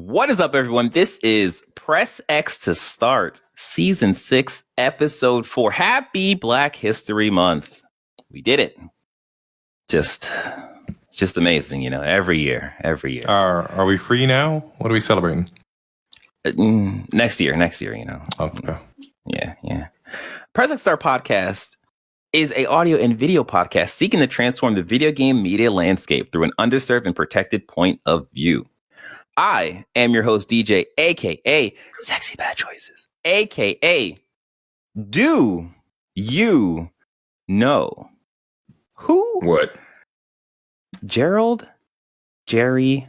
What is up, everyone? This is Press X to Start, Season 6, Episode 4. Happy Black History Month. We did it. It's just amazing, you know, every year. Are we free now? What are we celebrating? Next year, you know. Okay. Yeah. Press X to Start podcast is a audio and video podcast seeking to transform the video game media landscape through an underserved and protected point of view. I am your host, DJ, a.k.a. Sexy Bad Choices, a.k.a. Do You Know Who? What? Jerry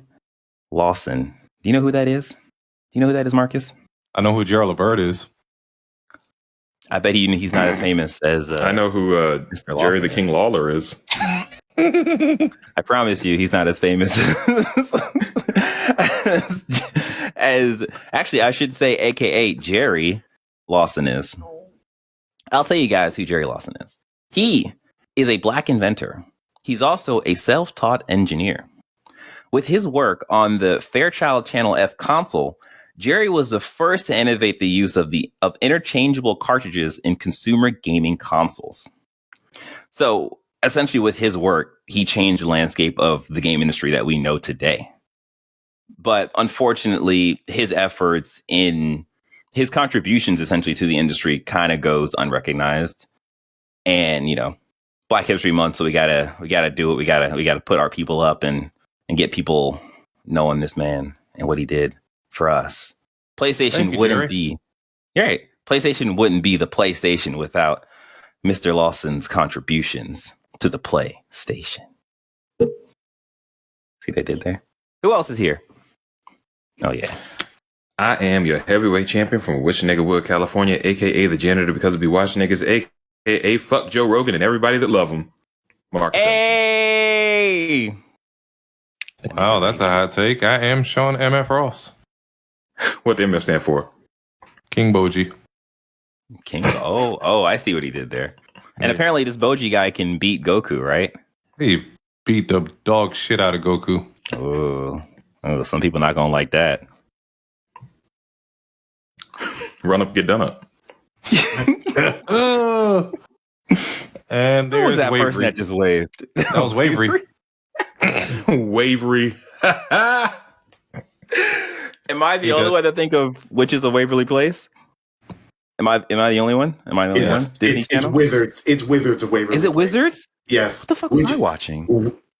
Lawson. Do you know who that is? Do you know who that is, Marcus? I know who Gerald Levert is. I bet he's not as famous as... I know who Jerry the King Lawler is. I promise you, he's not as famous as actually, I should say, aka Jerry Lawson is. I'll tell you guys who Jerry Lawson is. He is a Black inventor. He's also a self-taught engineer. With his work on the Fairchild Channel F console, Jerry was the first to innovate the use of interchangeable cartridges in consumer gaming consoles. So essentially, with his work, he changed the landscape of the game industry that we know today. But unfortunately, his efforts in his contributions essentially to the industry kind of goes unrecognized. And, you know, Black History Month, so we gotta do it. We gotta put our people up and get people knowing this man and what he did for us. PlayStation wouldn't be the PlayStation without Mr. Lawson's contributions to the PlayStation. See what I did there? Who else is here? Oh, yeah. I am your heavyweight champion from Wishneggerwood, California, a.k.a. the janitor because we be watching niggas, a.k.a. fuck Joe Rogan and everybody that love him. Marcus. Hey! Wow, that's a hot take. I am Sean M.F. Ross. What the MF stand for? King Boji. Oh, I see what he did there. And apparently this Boji guy can beat Goku, right? He beat the dog shit out of Goku. Oh, some people not gonna like that. Run up, get done up. And Who was there's that person Wavery. that just waved? That was Wavery. Wavery. Am I the only one to think of which is a Waverly Place? Am I the only one? Am I the only one? Disney It's Channel? Wizards. It's Wizards of Waverly. Is it Wizards? Yes. What the fuck was I watching?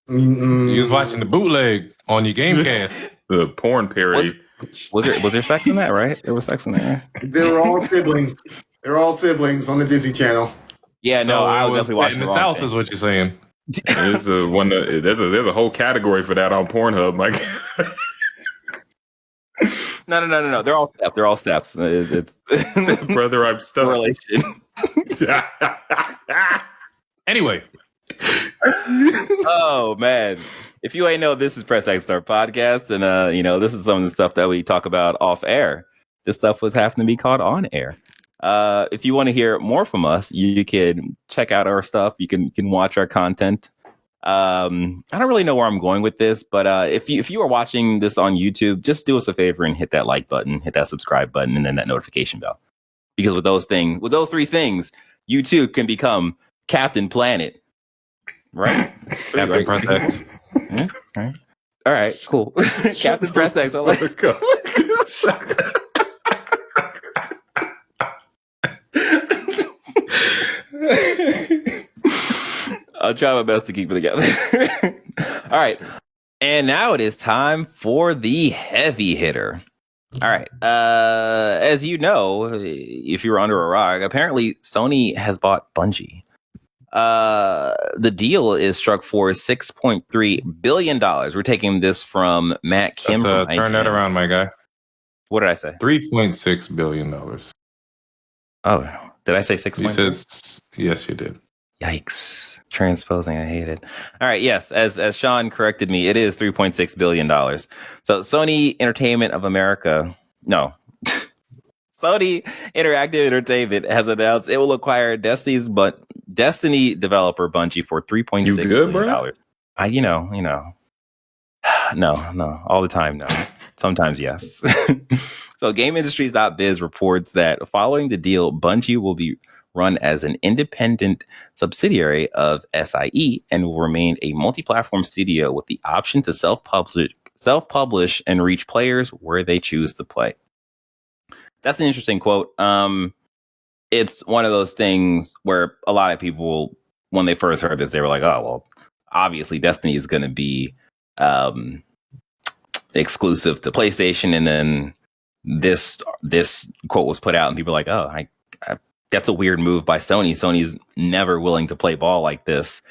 You was watching the bootleg on your Gamecast. The porn parody. Was there sex in that, right? There was sex in there. They're all siblings. They're all siblings on the Disney Channel. Yeah, no, I was definitely watching in the wrong South thing. Is what you're saying. There's a whole category for that on Pornhub, Mike. No. They're all steps. It's Brother, I'm stuck. correlation. Anyway. Oh man. If you ain't know, this is Press X Start Podcast, and this is some of the stuff that we talk about off air. This stuff was having to be called on air. If you want to hear more from us, you can check out our stuff. You can watch our content. I don't really know where I'm going with this, but if you are watching this on YouTube, just do us a favor and hit that like button, hit that subscribe button, and then that notification bell. Because with those three things, you too can become Captain Planet. Right? Captain Press X. Yeah? All right, cool. Captain Press X. I like it. I'll try my best to keep it together. All right. And now it is time for the heavy hitter. All right. As you know, if you were under a rock, apparently Sony has bought Bungie. The deal is struck for $6.3 billion. We're taking this from Matt Kim. Turn that around, my guy. What did I say? $3.6 billion. Oh, did I say 6? You said, yes, you did. Yikes. Transposing, I hate it. All right, yes, as Sean corrected me, it is $3.6 billion. So Sony Entertainment of America, no. Sony Interactive Entertainment has announced it will acquire Destiny developer Bungie for $3.6 billion. Bro? No, all the time, no. Sometimes, yes. So GameIndustries.biz reports that following the deal, Bungie will be run as an independent subsidiary of SIE and will remain a multi-platform studio with the option to self-publish and reach players where they choose to play. That's an interesting quote. It's one of those things where a lot of people, when they first heard this, they were like, oh, well, obviously Destiny is going to be exclusive to PlayStation. And then this quote was put out and people were like, oh, that's a weird move by Sony. Sony's never willing to play ball like this.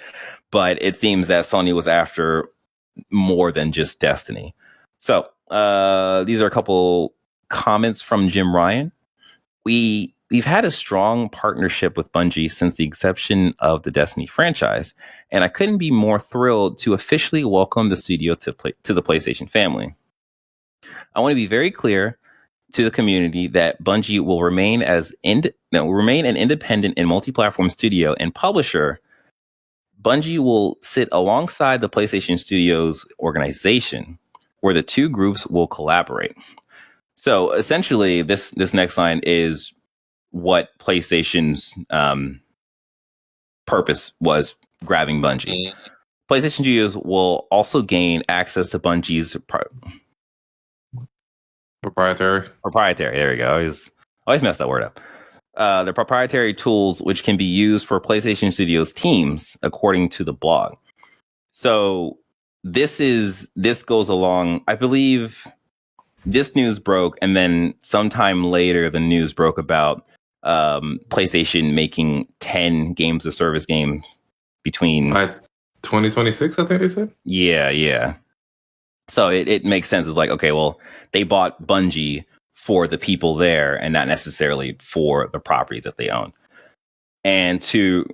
But it seems that Sony was after more than just Destiny. So these are a couple comments from Jim Ryan. We've had a strong partnership with Bungie since the inception of the Destiny franchise, and I couldn't be more thrilled to officially welcome the studio to the PlayStation family. I want to be very clear to the community that Bungie will remain an independent and multi-platform studio and publisher. Bungie will sit alongside the PlayStation Studios organization, where the two groups will collaborate. So essentially, this next line is what PlayStation's purpose was grabbing Bungie. PlayStation Studios will also gain access to Bungie's Proprietary. There we go. I always mess that word up. The proprietary tools, which can be used for PlayStation Studios teams, according to the blog. So this goes along. I believe this news broke, and then sometime later, the news broke about PlayStation making 10 games of service games between By 2026, I think they said. Yeah. So it makes sense. It's like, okay, well, they bought Bungie for the people there and not necessarily for the properties that they own. And to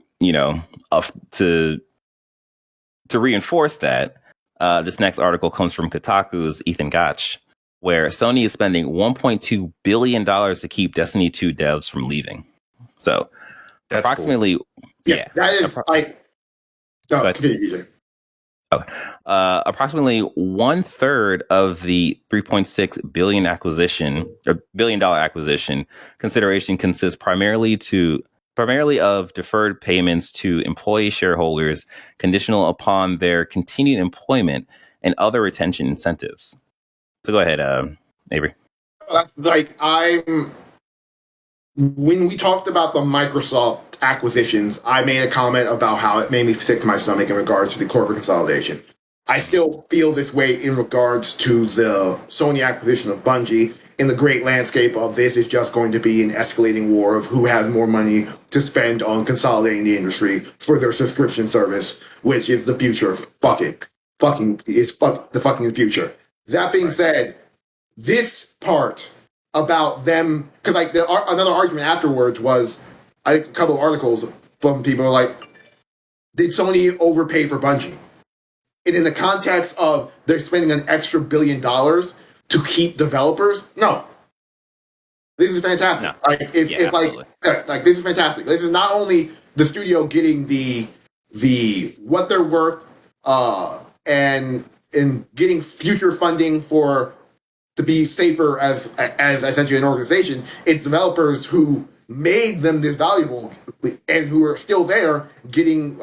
reinforce that, this next article comes from Kotaku's Ethan Gotch, where Sony is spending $1.2 billion to keep Destiny 2 devs from leaving. So That's approximately, cool. Yeah, that is approximately 1/3 of the $3.6 billion acquisition consideration consists primarily of deferred payments to employee shareholders, conditional upon their continued employment and other retention incentives. So go ahead, Avery. When we talked about the Microsoft acquisitions, I made a comment about how it made me sick to my stomach in regards to the corporate consolidation. I still feel this way in regards to the Sony acquisition of Bungie. In the great landscape of this is just going to be an escalating war of who has more money to spend on consolidating the industry for their subscription service, which is the future. The fucking future. That being said, this part about them, because another argument afterwards was a couple of articles from people like, did Sony overpay for Bungie? And in the context of they're spending an extra $1 billion to keep developers, no. This is fantastic. No. This is fantastic. This is not only the studio getting the what they're worth, and getting future funding to be safer as essentially an organization. It's developers who made them this valuable and who are still there getting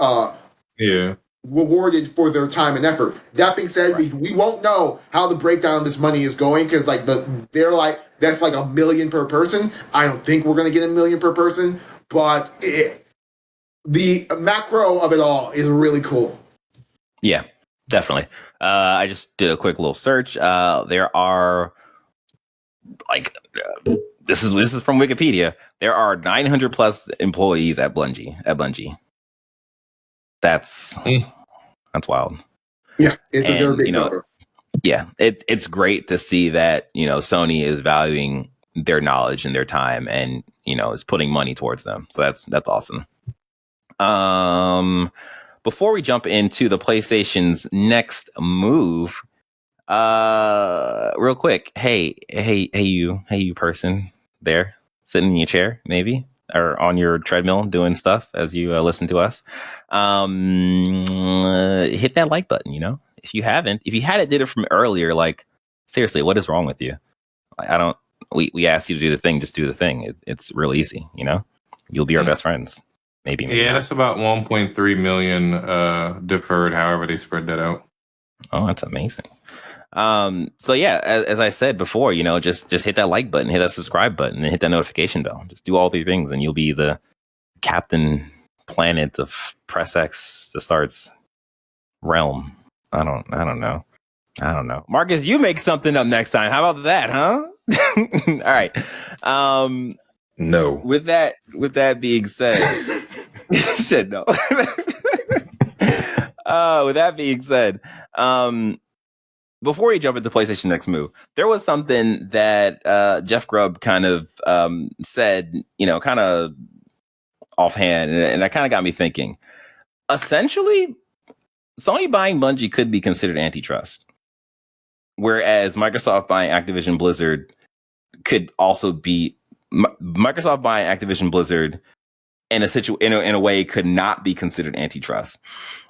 rewarded for their time and effort. That being said, right, we won't know how the breakdown of this money is going because they're like, that's like $1 million per person. I don't think we're going to get $1 million per person, but the macro of it all is really cool. Yeah, definitely. I just did a quick little search. There are this is from Wikipedia. There are 900 plus employees at Bungie. That's wild. Yeah, they're a big number. Yeah, it's great to see that Sony is valuing their knowledge and their time, and is putting money towards them. So that's awesome. Before we jump into the PlayStation's next move, real quick, hey you person there sitting in your chair, maybe, or on your treadmill doing stuff as you listen to us, hit that like button. If you hadn't, did it from earlier, like seriously, what is wrong with you? I don't. We asked you to do the thing, just do the thing. It's real easy, you know. You'll be our best friends. Maybe. Yeah, not. that's about 1.3 million deferred. However, they spread that out. Oh, that's amazing. So yeah, as I said before, you know, just hit that like button, hit that subscribe button, and hit that notification bell. Just do all these things, and you'll be the Captain Planet of Press X to Start's realm. I don't know. Marcus, you make something up next time. How about that, huh? All right. No. With that being said, said no. With that being said, before we jump into PlayStation Next Move, there was something that Jeff Grubb kind of said, you know, kind of offhand, and that kind of got me thinking. Essentially, Sony buying Bungie could be considered antitrust, whereas Microsoft buying Activision Blizzard could also be Microsoft buying Activision Blizzard in a way could not be considered antitrust.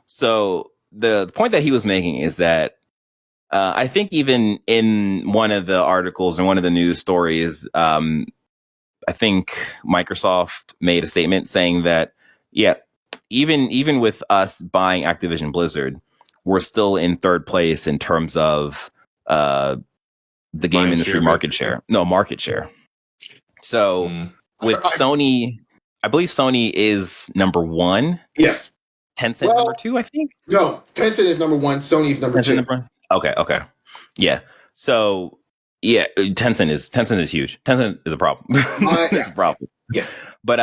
So the point that he was making is that I think even in one of the articles and one of the news stories, I think Microsoft made a statement saying that, yeah, even with us buying Activision Blizzard, we're still in third place in terms of the game industry market share. No, market share. So with Sony, I believe Sony is number one. Yes. Tencent number two, I think. No, Tencent is number one. Sony's number two. Okay. Yeah. So yeah, Tencent is huge. Tencent is a problem. It's a problem. Yeah. But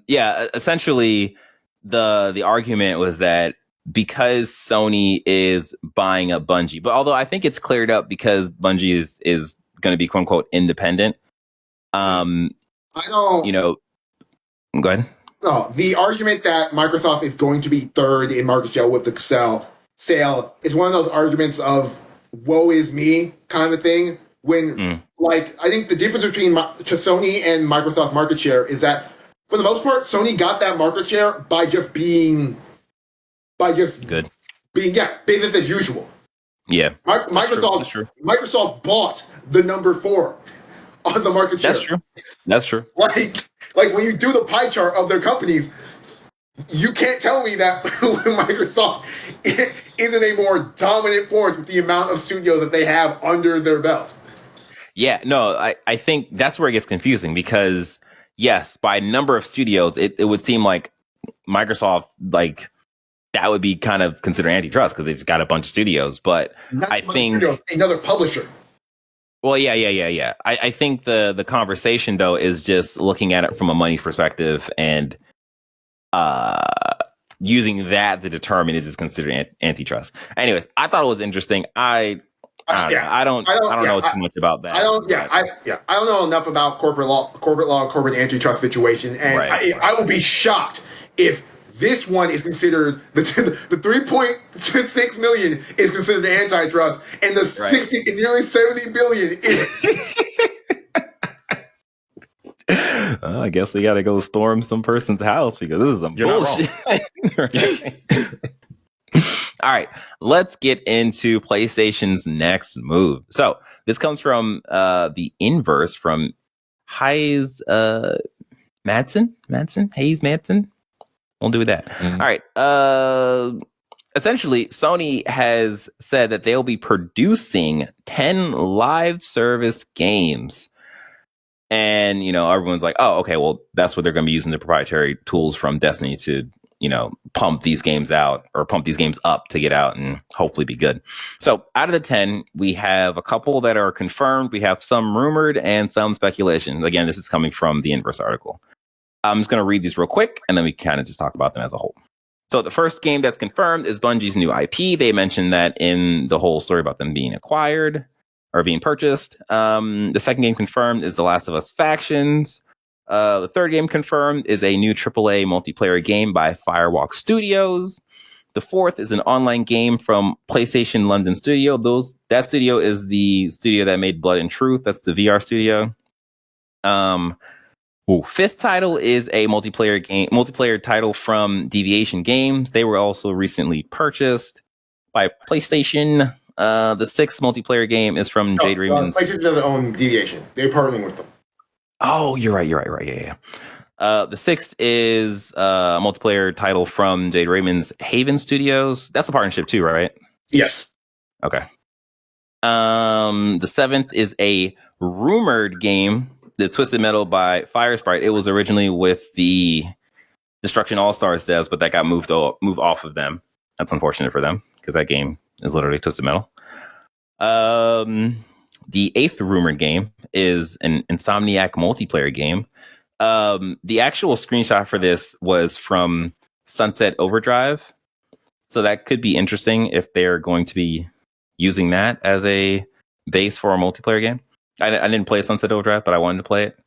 yeah, essentially the argument was that because Sony is buying up Bungie, but although I think it's cleared up because Bungie is going to be quote unquote independent. I don't. You know, go ahead. No, the argument that Microsoft is going to be third in market share with the sale is one of those arguments of woe is me kind of thing. When, like, I think the difference between Sony and Microsoft market share is that, for the most part, Sony got that market share by just good, being business as usual. Yeah, Microsoft bought the number 4 on the market share. That's true. Like when you do the pie chart of their companies, you can't tell me that Microsoft isn't a more dominant force with the amount of studios that they have under their belt. Yeah, no, I think that's where it gets confusing because, yes, by number of studios, it would seem like Microsoft, like, that would be kind of considered antitrust because they've got a bunch of studios. But I think another publisher. Well, yeah. I think the conversation, though, is just looking at it from a money perspective and using that to determine is this considered antitrust. Anyways, I thought it was interesting. I don't know too much about that. I don't know enough about corporate law, corporate antitrust situation, and I will be shocked if this one is considered the 3.6 million is considered antitrust, and the nearly 70 billion is. I guess we got to go storm some person's house because this is some bullshit. All right, let's get into PlayStation's next move. So this comes from the inverse from Hayes Madsen. We'll do that. All right. Essentially, Sony has said that they'll be producing 10 live service games. And, you know, everyone's like, oh, okay, well, that's what they're going to be using the proprietary tools from Destiny to, you know, pump these games out or pump these games up to get out and hopefully be good. So out of the 10, we have a couple that are confirmed. We have some rumored and some speculation. Again, this is coming from the inverse article. I'm just going to read these real quick, and then we kind of just talk about them as a whole. So the first game that's confirmed is Bungie's new IP. They mentioned that in the whole story about them being acquired or being purchased. The second game confirmed is The Last of Us Factions. The third game confirmed is a new AAA multiplayer game by Firewalk Studios. The fourth is an online game from PlayStation London Studio. That studio is the studio that made Blood and Truth. That's the VR studio. Fifth title is a multiplayer title from Deviation Games. They were also recently purchased by PlayStation. The sixth multiplayer game is from Jade Raymond's. PlayStation does their own deviation. They're partnering with them. Oh, you're right. Yeah. The sixth is a multiplayer title from Jade Raymond's Haven Studios. That's a partnership too, right? Yes. Okay. The seventh is a rumored game, The Twisted Metal by Firesprite. It was originally with the Destruction All Stars devs, but that got moved off of them. That's unfortunate for them because that game is literally Twisted Metal. The eighth rumored game is an Insomniac multiplayer game. The actual screenshot for this was from Sunset Overdrive, so that could be interesting if they're going to be using that as a base for a multiplayer game. I didn't play Sunset Overdrive, but I wanted to play it.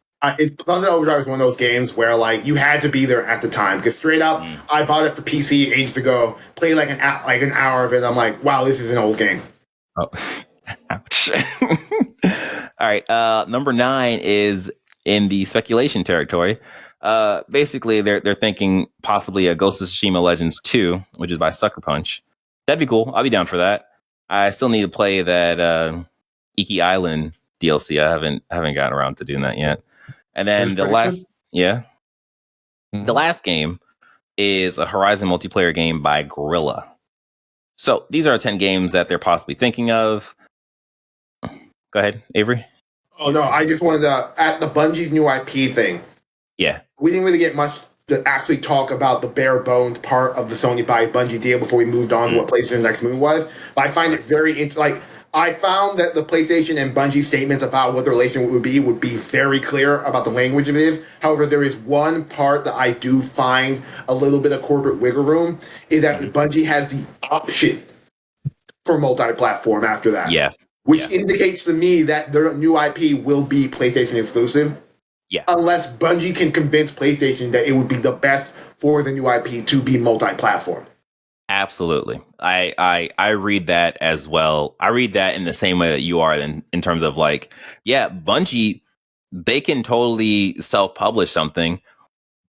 Sunset Overdrive is one of those games where like you had to be there at the time because straight up, I bought it for PC ages ago. Played like an hour of it. I'm like, wow, this is an old game. Oh, ouch! All right, number 9 is in the speculation territory. Basically, they're thinking possibly a Ghost of Tsushima Legends 2, which is by Sucker Punch. That'd be cool. I'll be down for that. I still need to play that Iki Island DLC. I haven't gotten around to doing that yet. And then the last game is a Horizon multiplayer game by Guerrilla. So these are 10 games that they're possibly thinking of. Go ahead, Avery. Oh no, I just wanted to at the Bungie's new IP thing. Yeah, we didn't really get much to actually talk about the bare bones part of the Sony by Bungie deal before we moved on to what PlayStation's next move was. But I find it very I found that the PlayStation and Bungie statements about what the relation would be very clear about the language of it is. However, there is one part that I do find a little bit of corporate wiggle room is that Bungie has the option for multi-platform after that. Yeah. Which indicates to me that their new IP will be PlayStation exclusive. Yeah. Unless Bungie can convince PlayStation that it would be the best for the new IP to be multi-platform. Absolutely. I read that as well. I read that in the same way that you are in terms of like, yeah, Bungie, they can totally self-publish something.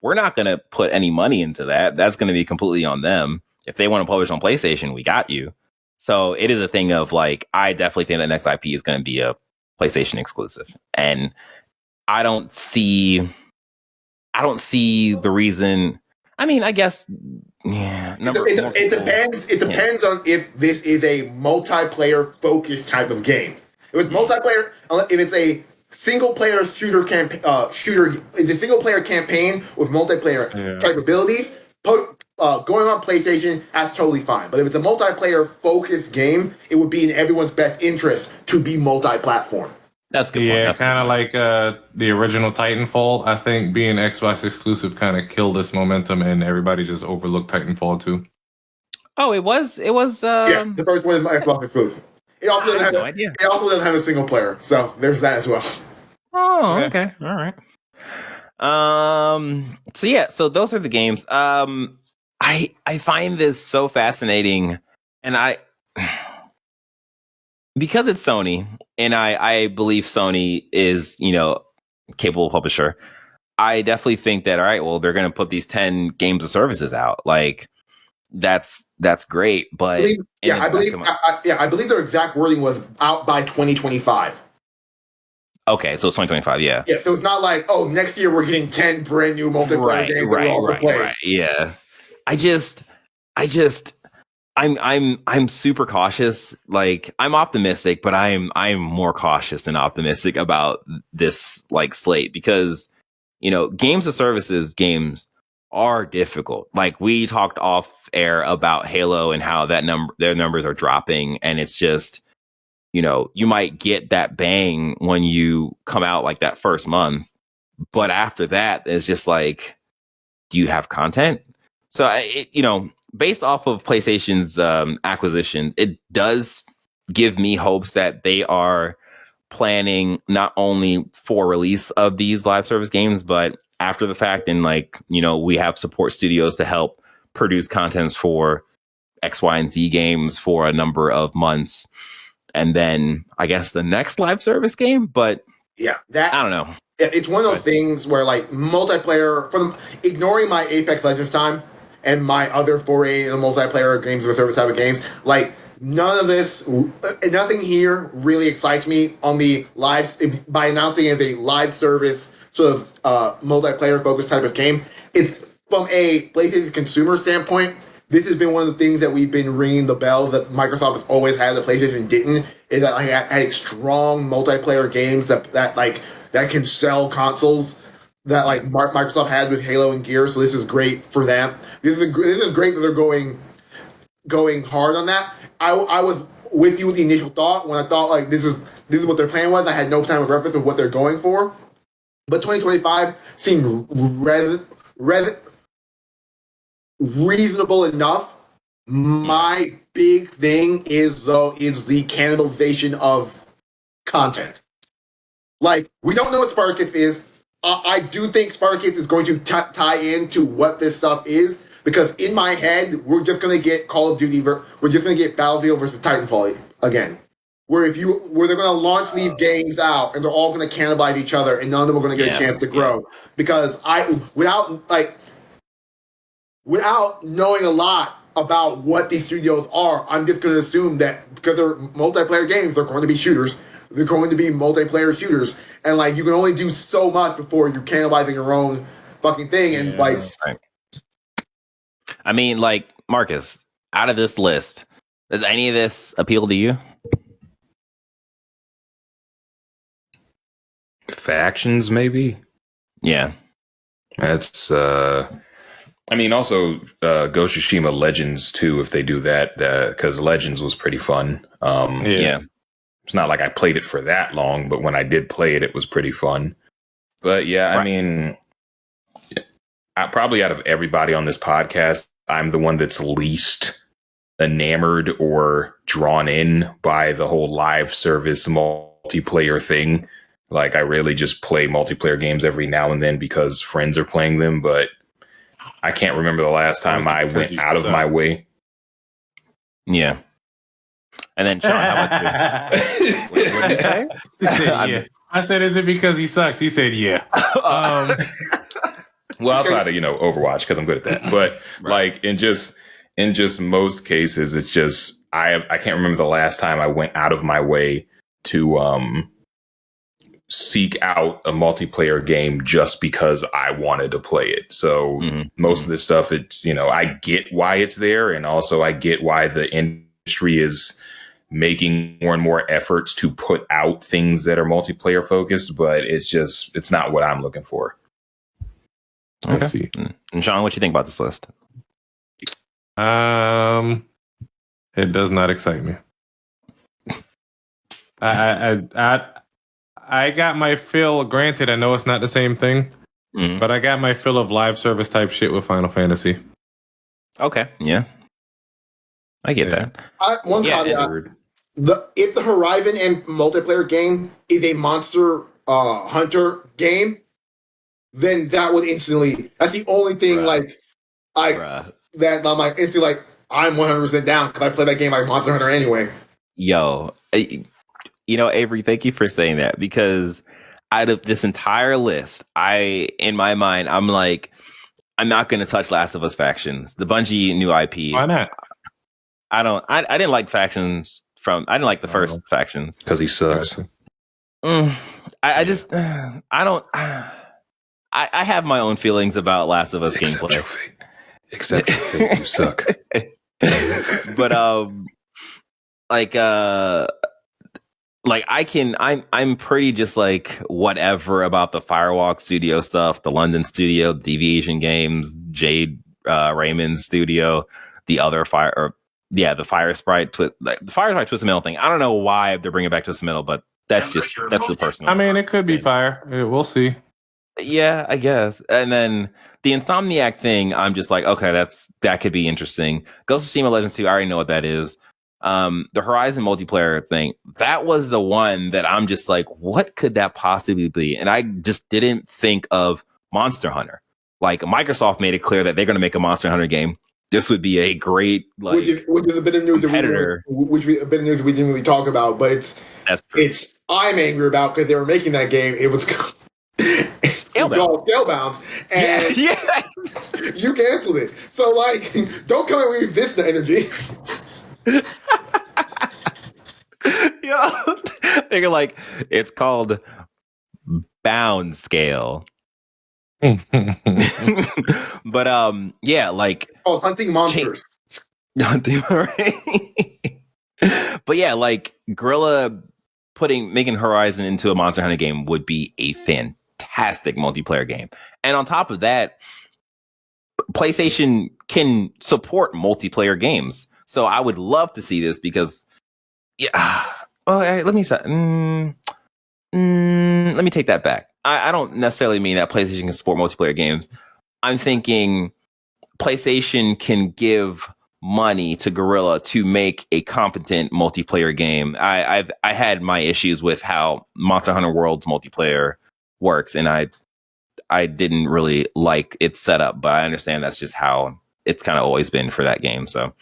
We're not going to put any money into that. That's going to be completely on them. If they want to publish on PlayStation, we got you. So it is a thing of like, I definitely think that next IP is going to be a PlayStation exclusive. And I don't see the reason. I mean, I guess, yeah. It depends. It depends on if this is a multiplayer focused type of game. If it's multiplayer, if it's a single player shooter campaign, it's a single player campaign with multiplayer type abilities. Going on PlayStation, that's totally fine. But if it's a multiplayer focused game, it would be in everyone's best interest to be multi-platform. That's good. Yeah, kind of like the original Titanfall. I think being Xbox exclusive kind of killed this momentum, and everybody just overlooked Titanfall 2. Oh, it was. Yeah, the first one is my Xbox exclusive. It also doesn't have a single player, so there's that as well. Oh, okay, all right. So yeah, so those are the games. I find this so fascinating, and because it's Sony, and I believe Sony is, capable publisher. I definitely think that, all right, well, they're going to put these 10 games of services out. Like, that's great, but I believe their exact wording was out by 2025. Okay, so it's 2025, yeah. Yeah, so it's not like, oh, next year we're getting 10 brand new multiplayer games that we all play. Right, yeah. I'm super cautious. Like, I'm optimistic, but I'm more cautious than optimistic about this like slate because, games of services games are difficult. Like, we talked off air about Halo and how their numbers are dropping, and it's just, you might get that bang when you come out like that first month, but after that, it's just like, do you have content? So, based off of PlayStation's acquisitions, it does give me hopes that they are planning not only for release of these live service games, but after the fact. And we have support studios to help produce content for X, Y, and Z games for a number of months. And then I guess the next live service game. But yeah, I don't know. It's one of those things where like multiplayer, ignoring my Apex Legends time, and my other foray in the multiplayer games of the service type of games, like none of this, nothing here really excites me on the live, by announcing it as a live service sort of multiplayer focused type of game. It's from a PlayStation consumer standpoint. This has been one of the things that we've been ringing the bell that Microsoft has always had that PlayStation didn't, is that I had strong multiplayer games that can sell consoles that like Microsoft had with Halo and Gears. So this is great for them. This is great that they're going hard on that. I was with you with the initial thought when I thought like this is what their plan was. I had no time of reference of what they're going for, but 2025 seemed reasonable enough. My big thing is the cannibalization of content. Like, we don't know what Spartacus is. I do think Spartacus is going to tie into what this stuff is, because in my head, we're just going to get Call of Duty, we're just going to get Battlefield versus Titanfall again. Where they're going to launch these games out and they're all going to cannibalize each other and none of them are going to get a chance to grow. Because without knowing a lot about what these studios are, I'm just going to assume that because they're multiplayer games, they're going to be shooters. They're going to be multiplayer shooters. And, like, you can only do so much before you're cannibalizing your own fucking thing. And, right. I mean, like, Marcus, out of this list, does any of this appeal to you? Factions, maybe? Yeah. That's, I mean, also Ghost of Tsushima Legends, too, if they do that, because Legends was pretty fun. Yeah. It's not like I played it for that long, but when I did play it, it was pretty fun. But yeah, I mean, probably out of everybody on this podcast, I'm the one that's least enamored or drawn in by the whole live service multiplayer thing. Like, I really just play multiplayer games every now and then because friends are playing them, but I can't remember the last time I went out of my way. Yeah. And then, Sean, how about you? What did you say? He said, yeah. I said, is it because he sucks? He said, yeah. Well, outside of, Overwatch, because I'm good at that. But like in just most cases, it's just I can't remember the last time I went out of my way to seek out a multiplayer game just because I wanted to play it. So most of this stuff, it's, I get why it's there, and also I get why the industry is making more and more efforts to put out things that are multiplayer focused, but it's not what I'm looking for. Okay. I see. And Sean, what you think about this list? It does not excite me. I got my fill. Granted, I know it's not the same thing, but I got my fill of live service type shit with Final Fantasy. Okay, yeah, I get that. One caveat: if the Horizon and multiplayer game is a Monster Hunter game, then that would instantly. That's the only thing that I'm like instantly like I'm 100% down because I play that game like Monster Hunter anyway. Yo, Avery, thank you for saying that, because out of this entire list, in my mind, I'm like, I'm not going to touch Last of Us Factions, the Bungie new IP. Why not? I didn't like Factions I didn't like the first Factions because he sucks. I just I don't. I have my own feelings about Last of Us gameplay. Except your fate, you suck. But I'm pretty just like whatever about the Firewalk Studio stuff, the London studio, Deviation Games, Jade Raymond's studio, the other the Fire Sprite, the Fire Sprite Twist and Metal thing. I don't know why they're bringing back Twist and Metal, but that's the personal. I mean, it could be fire. We'll see. Yeah, I guess. And then the Insomniac thing, I'm just like, okay, that could be interesting. Ghost of Tsushima Legends 2, I already know what that is. The Horizon multiplayer thing, that was the one that I'm just like, what could that possibly be? And I just didn't think of Monster Hunter. Like, Microsoft made it clear that they're going to make a Monster Hunter game. This would be a great which is a bit of news competitor. We didn't really talk about, but it's I'm angry about because they were making that game. It was Scalebound, and you canceled it. So like, don't come at me with this energy. Yeah. They're like, it's called bound scale. But yeah, like Hunting Monsters. But yeah, like Gorilla making Horizon into a Monster Hunter game would be a fantastic multiplayer game. And on top of that, PlayStation can support multiplayer games. So I would love to see this because let me say, let me take that back. I don't necessarily mean that PlayStation can support multiplayer games. I'm thinking PlayStation can give money to Guerrilla to make a competent multiplayer game. I had my issues with how Monster Hunter World's multiplayer works, and I didn't really like its setup, but I understand that's just how it's kind of always been for that game. So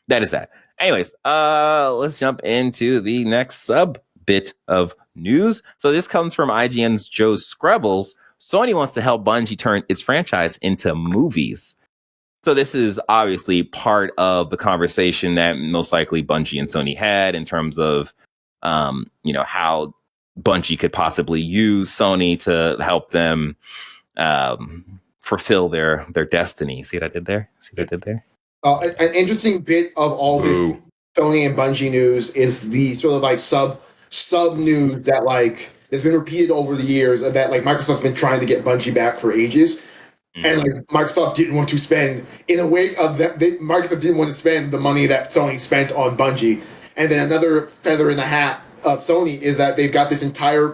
that is that. Anyways, let's jump into the next bit of news. So this comes from IGN's Joe Screbbles. Sony wants to help Bungie turn its franchise into movies. So this is obviously part of the conversation that most likely Bungie and Sony had in terms of, how Bungie could possibly use Sony to help them fulfill their destiny. See what I did there? An interesting bit of all this Sony and Bungie news is the sort of like sub news that like has been repeated over the years that like Microsoft's been trying to get Bungie back for ages. And like Microsoft didn't want to spend in a way of that. Microsoft didn't want to spend the money that Sony spent on Bungie. And then another feather in the hat of Sony is that they've got this entire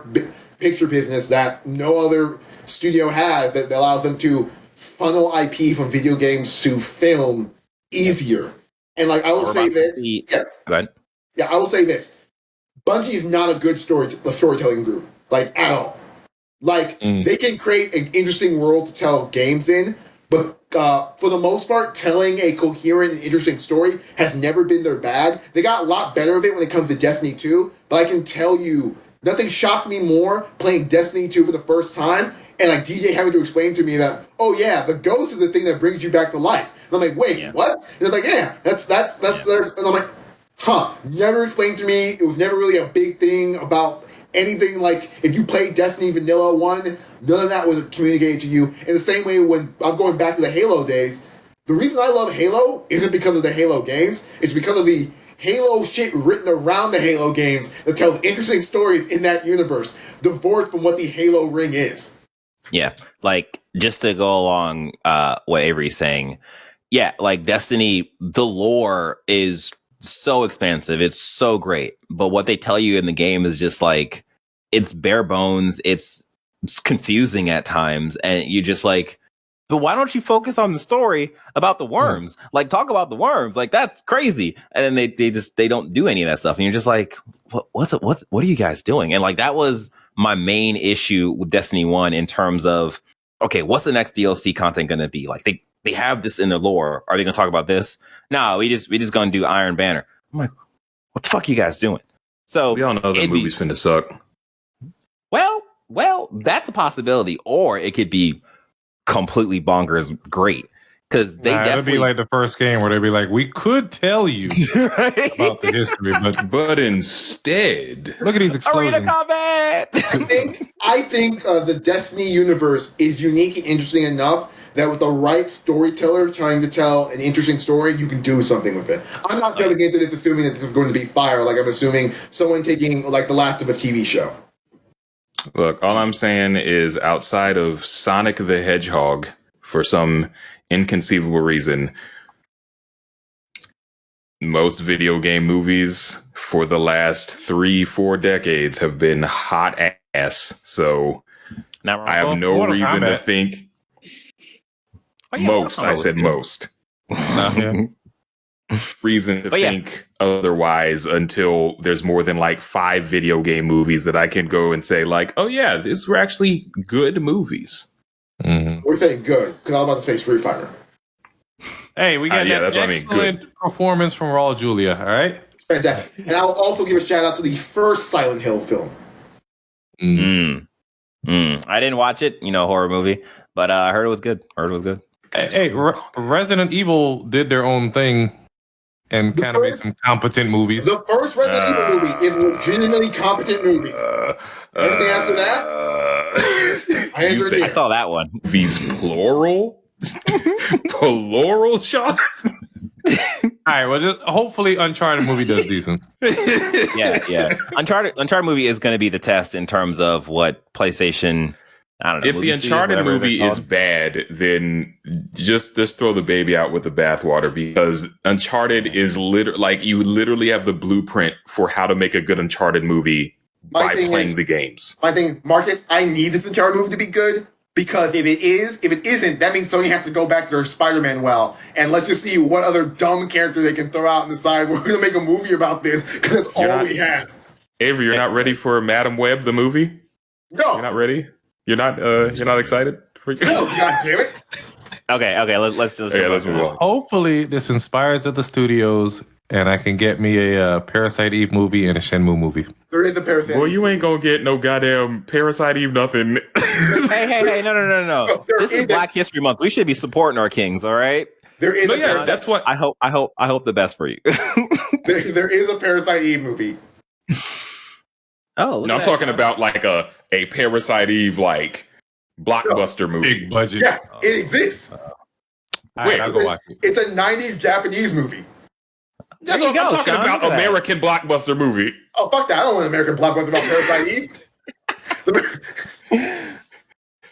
picture business that no other studio has that allows them to funnel IP from video games to film easier. And like I will say this, Go ahead. Yeah, I will say this: Bungie is not a good storytelling group, like at all. Like, they can create an interesting world to tell games in, but for the most part, telling a coherent and interesting story has never been their bag. They got a lot better of it when it comes to Destiny 2, but I can tell you, nothing shocked me more playing Destiny 2 for the first time, and like DJ having to explain to me that, oh yeah, the ghost is the thing that brings you back to life. And I'm like, wait, what? And they're like, yeah, that's and I'm like, never explained to me. It was never really a big thing about anything. Like, if you played Destiny Vanilla 1, none of that was communicated to you. In the same way, when I'm going back to the Halo days, the reason I love Halo isn't because of the Halo games. It's because of the Halo shit written around the Halo games that tells interesting stories in that universe, divorced from what the Halo ring is. Yeah, like, just to go along what Avery's saying, yeah, like, Destiny, the lore is so expansive. It's so great. But what they tell you in the game is just like, it's bare bones. It's confusing at times. And you're just like, but why don't you focus on the story about the worms? Like, talk about the worms. Like, that's crazy. And then they don't do any of that stuff. And you're just like, what are you guys doing? And like, that was my main issue with Destiny 1 in terms of, okay, what's the next DLC content going to be? Like, they have this in their lore. Are they going to talk about this? No, we just going to do Iron Banner. I'm like, what the fuck are you guys doing? So we all know that movie's finna suck. Well, that's a possibility, or it could be completely bonkers great, because they definitely it'd be like the first game where they'd be like, we could tell you about the history, but instead, look at these explosions. Arena combat. I think the Destiny universe is unique and interesting enough that with the right storyteller trying to tell an interesting story, you can do something with it. I'm not going into this assuming that this is going to be fire, like I'm assuming someone taking like The Last of Us TV show. Look, all I'm saying is, outside of Sonic the Hedgehog, for some inconceivable reason, most video game movies for the last 3-4 decades have been hot ass. So I have no reason to think. Most, I said most. Reason to think otherwise until there's more than like 5 video game movies that I can go and say like, oh yeah, these were actually good movies. We're saying good, because I was about to say Street Fighter. Hey, we got an excellent performance from Raul Julia, all right? Fantastic. And I will also give a shout out to the first Silent Hill film. I didn't watch it, horror movie, but I heard it was good. Hey, Resident Evil did their own thing and kind of made some competent movies. The first Resident Evil movie is a legitimately competent movie. Anything after that? I saw that one. Movies plural? Plural shot? All right, well, just hopefully Uncharted movie does decent. Yeah. Uncharted movie is going to be the test in terms of what PlayStation. I don't know. If the Uncharted movie is bad, then just throw the baby out with the bathwater, because Uncharted is you literally have the blueprint for how to make a good Uncharted movie by playing the games. My thing, Marcus, I need this Uncharted movie to be good, because if it isn't, that means Sony has to go back to their Spider-Man well, and let's just see what other dumb character they can throw out and decide we're going to make a movie about this, because that's all we have. Avery, you're not ready for Madam Web, the movie? No. You're not ready? You're not excited? No, God damn it. Okay, let's move on. Hopefully this inspires other studios and I can get me a Parasite Eve movie and a Shenmue movie. There is a Parasite Eve. Well, you ain't gonna get no goddamn Parasite Eve nothing. Hey, no. This is Black History Month. We should be supporting our kings, all right? There is that's what I hope the best for you. there is a Parasite Eve movie. Oh, no, I'm talking about like a Parasite Eve like blockbuster movie. Big budget. Yeah, it exists. Wait, I'll go watch it. It's a 90s Japanese movie. That's what I'm talking about. American blockbuster movie. Oh, fuck that. I don't want an American blockbuster about Parasite Eve.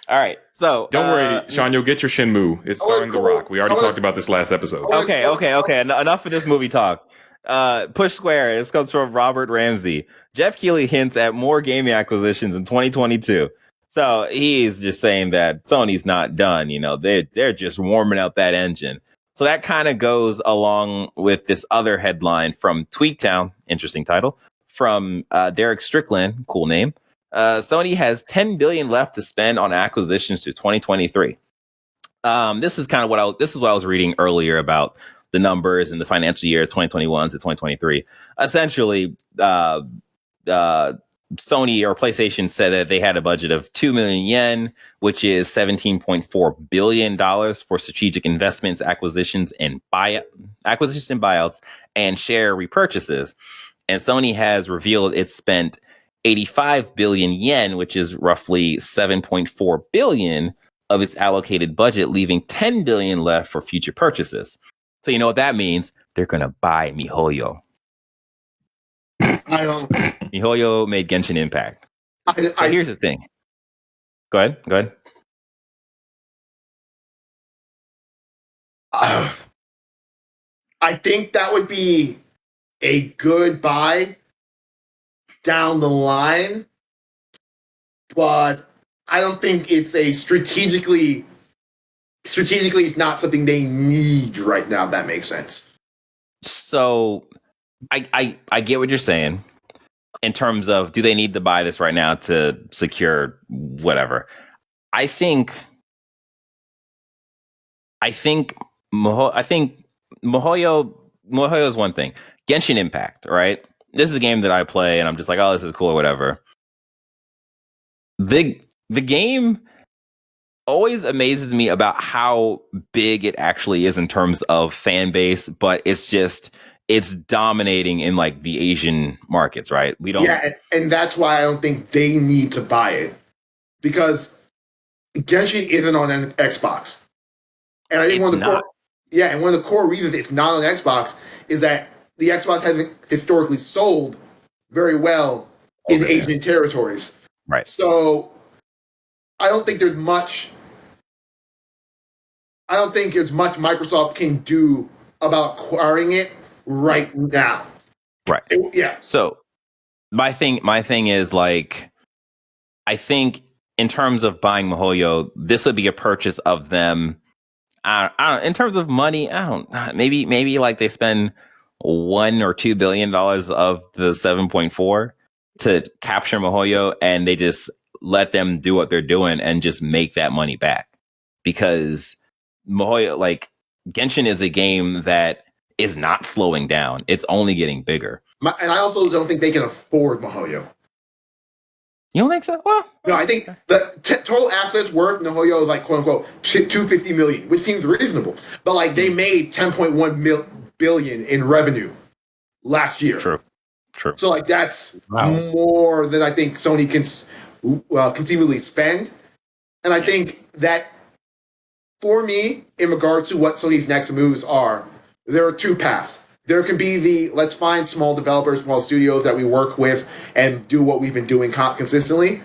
All right, so don't worry, Sean. You'll get your Shenmue. It's starring The Rock. We already talked about this last episode. Okay. Enough of this movie talk. Push Square. This comes from Robert Ramsey. Jeff Keighley hints at more gaming acquisitions in 2022. So he's just saying that Sony's not done. You know, they're just warming up that engine. So that kind of goes along with this other headline from Tweaktown, interesting title, from Derek Strickland, cool name. Sony has $10 billion left to spend on acquisitions through 2023. This is what I was reading earlier about the numbers in the financial year 2021 to 2023. Essentially, Sony or PlayStation said that they had a budget of 2 million yen, which is $17.4 billion for strategic investments, acquisitions and buyouts, and share repurchases. And Sony has revealed it spent 85 billion yen, which is roughly 7.4 billion of its allocated budget, leaving 10 billion left for future purchases. So you know what that means? They're going to buy MiHoYo. I don't. MiHoYo made Genshin Impact. So here's the thing. Go ahead. I think that would be a good buy down the line, but I don't think it's a strategically it's not something they need right now, if that makes sense. So I get what you're saying in terms of, do they need to buy this right now to secure whatever? I think MiHoYo is one thing. Genshin Impact, right? This is a game that I play and I'm just like, oh, this is cool or whatever. The game always amazes me about how big it actually is in terms of fan base, but it's dominating in like the Asian markets, right? We don't. Yeah, and that's why I don't think they need to buy it, because Genshin isn't on an Xbox, and I think one of the core reasons it's not on Xbox is that the Xbox hasn't historically sold very well in Asian territories, right? So I don't think there's much. Microsoft can do about acquiring it right now. Right. Yeah. So my thing is, like, I think in terms of buying MiHoYo, this would be a purchase of them. I don't, in terms of money, maybe like they spend $1 or $2 billion of the 7.4 to capture MiHoYo, and they just let them do what they're doing and just make that money back. Because MiHoYo, like, Genshin is a game that is not slowing down. It's only getting bigger. And I also don't think they can afford MiHoYo. You don't think so? Well, no, I think the total assets worth MiHoYo is like, quote unquote, $250 million, which seems reasonable. But like, they made $10.1 billion in revenue last year. True. So like that's Wow. more than I think Sony can conceivably spend. And I think that for me, in regards to what Sony's next moves are, there are two paths. There can be the let's find small developers, small studios that we work with and do what we've been doing consistently,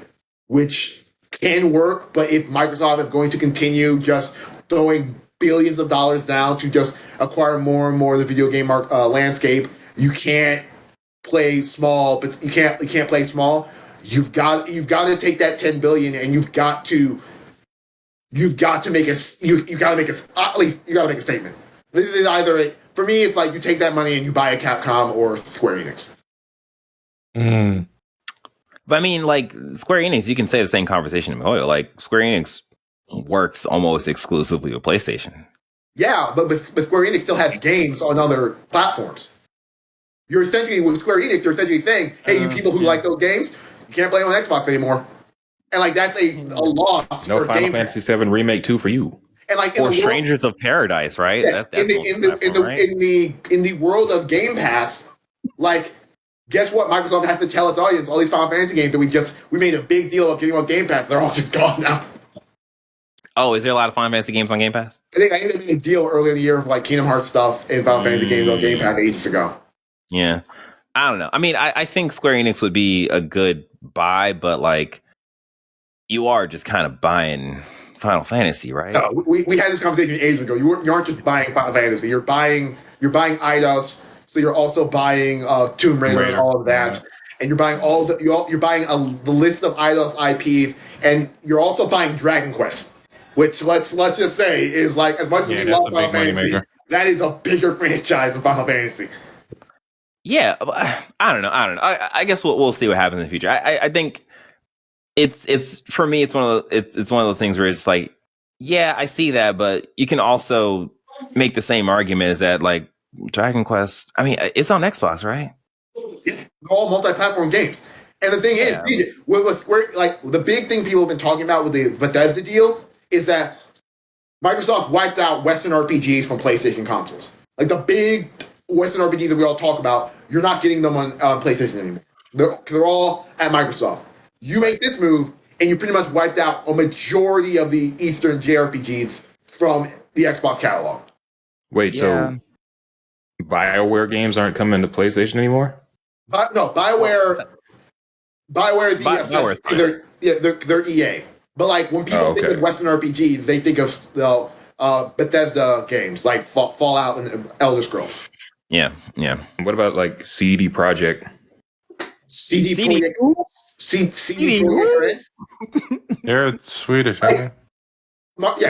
which can work. But if Microsoft is going to continue just throwing billions of dollars down to just acquire more and more of the video game landscape, you can't play small. But you can't play small. You've got to take that 10 billion and you've got to make a statement. Either for me, it's like you take that money and you buy a Capcom or Square Enix. Mm. But I mean, like Square Enix, you can say the same conversation in Mihoyo. Like Square Enix works almost exclusively with PlayStation. Yeah, but Square Enix still has games on other platforms. You're essentially with Square Enix, you're essentially saying, "Hey, you people who like those games, you can't play them on Xbox anymore." And like that's a loss. No for Final game Fantasy VII Remake 2 for you. And like Or Strangers of Paradise, right? Yeah, in the world of Game Pass, like guess what? Microsoft has to tell its audience all these Final Fantasy games that we made a big deal of getting on Game Pass. They're all just gone now. Oh, is there a lot of Final Fantasy games on Game Pass? I think they made a deal earlier in the year of like Kingdom Hearts stuff and Final Fantasy games on Game Pass ages ago. Yeah. I don't know. I mean, I think Square Enix would be a good buy, but like you are just kind of buying Final Fantasy, right? No, we had this conversation ages ago. You aren't just buying Final Fantasy. You're buying Eidos, so you're also buying Tomb Raider and all of that. And you're buying you're buying the list of Eidos IPs, and you're also buying Dragon Quest, which let's just say is like as much as we love Final Fantasy, that is a bigger franchise than Final Fantasy. Yeah, I don't know. I guess we'll see what happens in the future. I think it's for me. It's one of those things where it's like, yeah, I see that, but you can also make the same argument as that like Dragon Quest. I mean, it's on Xbox, right? Yeah, all multi-platform games. And the thing is, with Square, like the big thing people have been talking about with the Bethesda deal is that Microsoft wiped out Western RPGs from PlayStation consoles. Like the big Western RPGs that we all talk about, you're not getting them on PlayStation anymore. They're all at Microsoft. You make this move, and you pretty much wiped out a majority of the Eastern JRPGs from the Xbox catalog. Wait, so BioWare games aren't coming to PlayStation anymore? No, BioWare is they're EA. But like when people think of Western RPGs, they think of Bethesda games like Fallout and Elder Scrolls. Yeah. What about like CD Projekt? CD Projekt. They're Swedish, aren't they? Mark,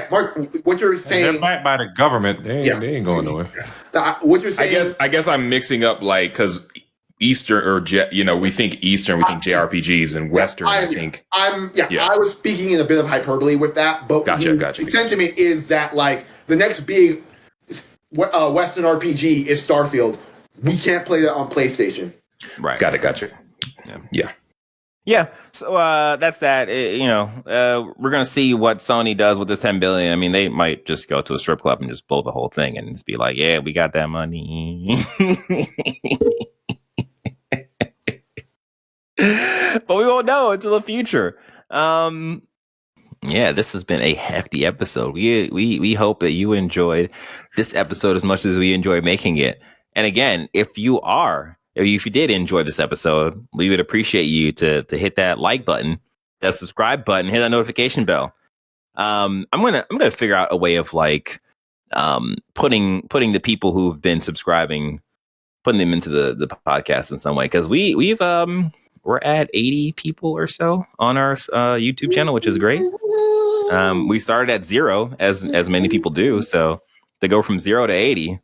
what you're saying? They're backed by the government. They ain't going nowhere. What you're saying? I guess I'm mixing up like because Eastern or we think Eastern, we think JRPGs, and Western. I was speaking in a bit of hyperbole with that, but gotcha. The sentiment is that like the next big Western RPG is Starfield. We can't play that on PlayStation. Right. Gotcha. Yeah. So that's that. We're gonna see what Sony does with this 10 billion. I mean, they might just go to a strip club and just blow the whole thing and just be like, "Yeah, we got that money." But we won't know until the future. This has been a hefty episode. We hope that you enjoyed this episode as much as we enjoyed making it. And again, if you did enjoy this episode, we would appreciate you to hit that like button, that subscribe button, hit that notification bell. I'm gonna figure out a way of like putting the people who've been subscribing, putting them into the podcast in some way, because we're at 80 people or so on our YouTube channel, which is great. We started at 0, as many people do, so to go from 0 to 80,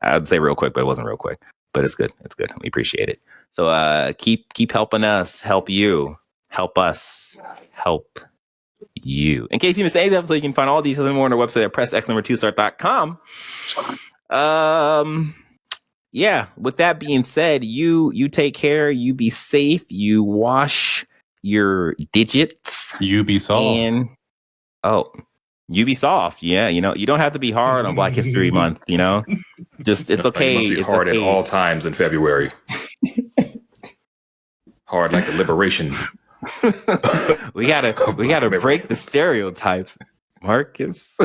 I'd say real quick, but it wasn't real quick. But it's good. It's good. We appreciate it. So keep helping us, help you, help us, help you. In case you missed any of the episode, you can find all these and more on our website at pressx2start.com. With that being said, you take care, you be safe, you wash your digits. Ubisoft. And Ubisoft. Yeah, you don't have to be hard on Black History Month, Just it's okay. It must be it's hard okay. at all times in February. Hard like the liberation. we gotta break the stereotypes, Marcus.